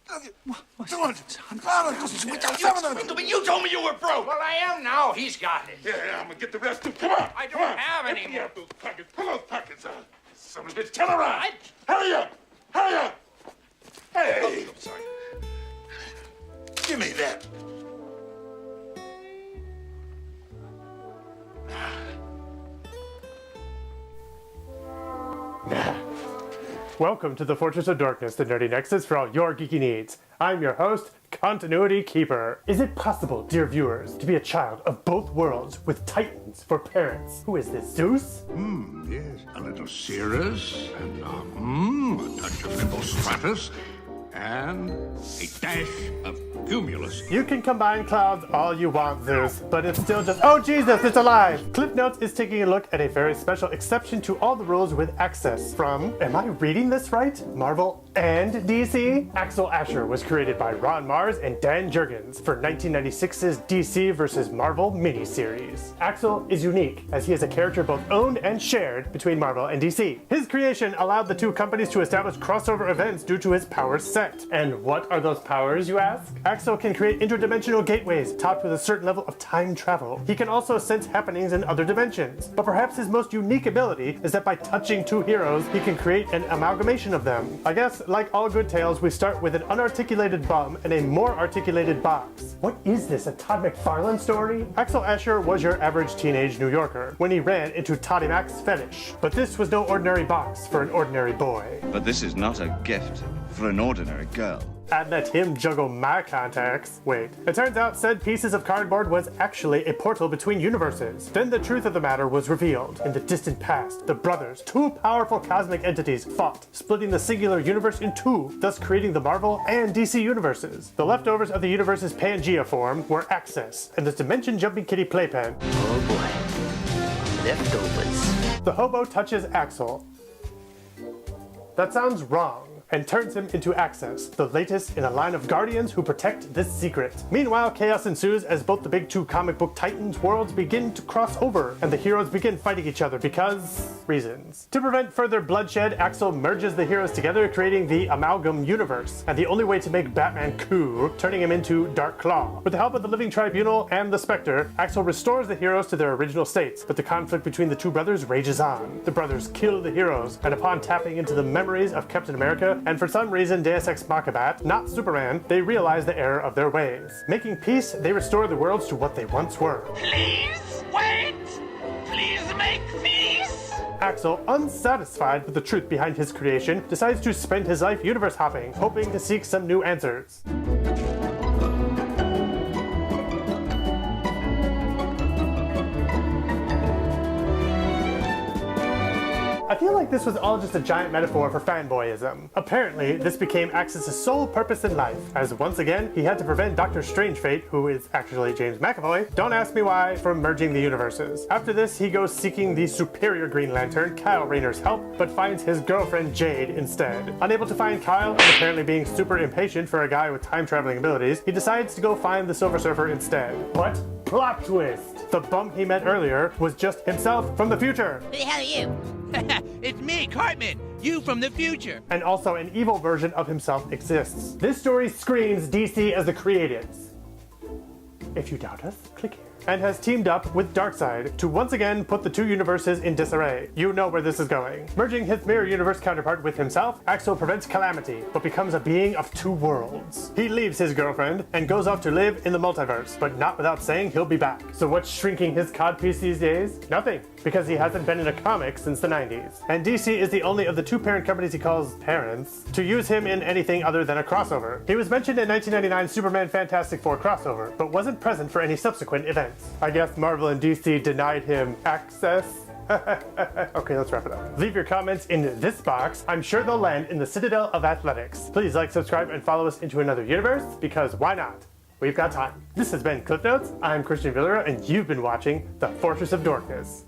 But you told me you were broke. Well, I am now. He's got it. Yeah, I'm gonna get the rest too. Come on. I don't have any more. Those pockets. Pull those pockets out. Son of a bitch, turn around. Hurry up. Hurry up. Hey. Oh, I'm sorry. Give me that. Welcome to the Fortress of Dorkness, the nerdy nexus for all your geeky needs. I'm your host, Continuity Keeper. Is it possible, dear viewers, to be a child of both worlds with Titans for parents? Who is this, Zeus? Yes. A little Cirrus, and a touch of Nimbostratus, and a dash of Cumulus. You can combine clouds all you want, Zeus, but it's still just, oh Jesus, it's alive! Cliff Notes is taking a look at a very special exception to all the rules with access from, am I reading this right? Marvel and DC? Axel Asher was created by Ron Mars and Dan Jurgens for 1996's DC vs. Marvel miniseries. Axel is unique, as he is a character both owned and shared between Marvel and DC. His creation allowed the two companies to establish crossover events due to his power set. And what are those powers, you ask? Axel can create interdimensional gateways topped with a certain level of time travel. He can also sense happenings in other dimensions. But perhaps his most unique ability is that by touching two heroes, he can create an amalgamation of them. I guess, like all good tales, we start with an unarticulated bum and a more articulated box. What is this, a Todd McFarlane story? Axel Asher was your average teenage New Yorker when he ran into Toddy Mac's fetish. But this was no ordinary box for an ordinary boy. But this is not a gift for an ordinary girl. And let him juggle my contacts. Wait, it turns out said pieces of cardboard was actually a portal between universes. Then the truth of the matter was revealed. In the distant past, the brothers, two powerful cosmic entities, fought, splitting the singular universe in two, thus creating the Marvel and DC universes. The leftovers of the universe's Pangea form were Access, and this dimension-jumping kitty playpen. Oh boy, leftovers. The hobo touches Axel. That sounds wrong, and turns him into Access, the latest in a line of guardians who protect this secret. Meanwhile, chaos ensues as both the big two comic book titans worlds begin to cross over, and the heroes begin fighting each other because reasons. To prevent further bloodshed, Axel merges the heroes together, creating the Amalgam Universe, and the only way to make Batman cool, turning him into Dark Claw. With the help of the Living Tribunal and the Spectre, Axel restores the heroes to their original states, but the conflict between the two brothers rages on. The brothers kill the heroes, and upon tapping into the memories of Captain America, and for some reason Deus Ex Machina, not Superman, they realize the error of their ways. Making peace, they restore the worlds to what they once were. Please wait. Please make peace. Axel, unsatisfied with the truth behind his creation, decides to spend his life universe hopping, hoping to seek some new answers. I feel like this was all just a giant metaphor for fanboyism. Apparently, this became Axis' sole purpose in life, as once again, he had to prevent Dr. Strangefate, who is actually James McAvoy, don't ask me why, from merging the universes. After this, he goes seeking the superior Green Lantern, Kyle Rayner's help, but finds his girlfriend Jade instead. Unable to find Kyle, and apparently being super impatient for a guy with time-traveling abilities, he decides to go find the Silver Surfer instead. But plot twist! The bum he met earlier was just himself from the future. Who the hell are you? It's me, Cartman. You from the future. And also an evil version of himself exists. This story screams DC as the creatives. If you doubt us, click here. And has teamed up with Darkseid to once again put the two universes in disarray. You know where this is going. Merging his mirror universe counterpart with himself, Axel prevents calamity, but becomes a being of two worlds. He leaves his girlfriend and goes off to live in the multiverse, but not without saying he'll be back. So what's shrinking his codpiece these days? Nothing, because he hasn't been in a comic since the 90s. And DC is the only of the two parent companies he calls parents to use him in anything other than a crossover. He was mentioned in 1999 Superman Fantastic Four crossover, but wasn't present for any subsequent events. I guess Marvel and DC denied him access. Okay, let's wrap it up. Leave your comments in this box. I'm sure they'll land in the Citadel of Athletics. Please like, subscribe, and follow us into another universe, because why not? We've got time. This has been Cliff Notes. I'm Christian Villera, and you've been watching The Fortress of Dorkness.